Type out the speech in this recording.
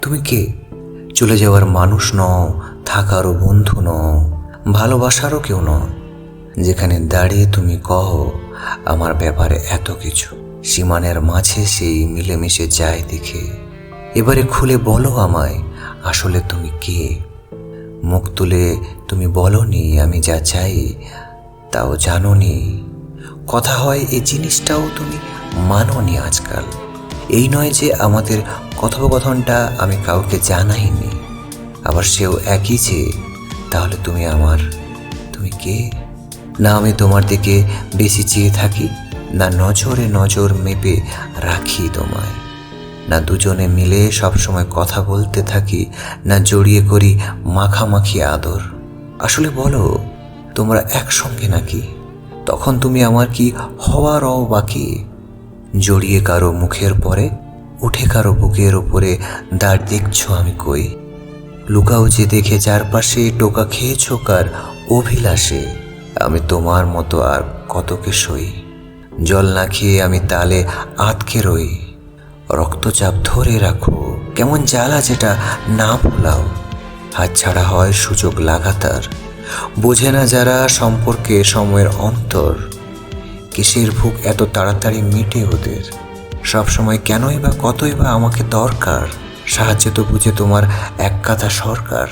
তুমি কে? চলে যাওয়ার মানুষ নও, থাকারও বন্ধু নও, ভালোবাসারও কেউ নও। যেখানে দাঁড়িয়ে তুমি কহো আমার ব্যাপারে এত কিছু, সীমানের মাঝে সেই মিলেমিশে যায় দেখে। এবারে খুলে বলো আমায়, আসলে তুমি কে? মুখ তুলে তুমি বলনি আমি যা চাই তাও জানোনি। কথা হয় এই জিনিসটাও তুমি মানোনি আজকাল। এই নয় যে আমাদের কথোপকথনটা আমি কাউকে জানাইনি, আবার সেও একই যে তাহলে তুমি কে? না আমি তোমার দিকে বেশি চেয়ে থাকি, না নজরে নজর মেপে রাখি তোমায়, না দুজনে মিলে সবসময় কথা বলতে থাকি, না জড়িয়ে করি মাখামাখি আদর। আসলে বলো, তোমরা একসঙ্গে নাকি? তখন তুমি আমার কি হওয়ারও বাকি? জড়িয়ে কারো মুখের পরে, উঠে কারো বুকের ওপরে দাঁড় দেখছো আমি কই? লুকাও যে দেখে চারপাশে, টোকা খেয়েছো কার অভিলাষে? আমি তোমার মতো আর কতকে সই, জল না খেয়ে আমি তালে আটকে রই। রক্তচাপ ধরে রাখো, কেমন জ্বালা যেটা না ভোলাও। হাত ছাড়া হয় সুযোগ লাগাতার, বোঝে না যারা সম্পর্কে সময়ের অন্তর। কিসের ভুক এত তাড়াতাড়ি মিটে ওদের? সবসময় কেনই বা কতই বা আমাকে দরকার? সাহায্য তো বুঝে তোমার এক কাঁথা সরকার।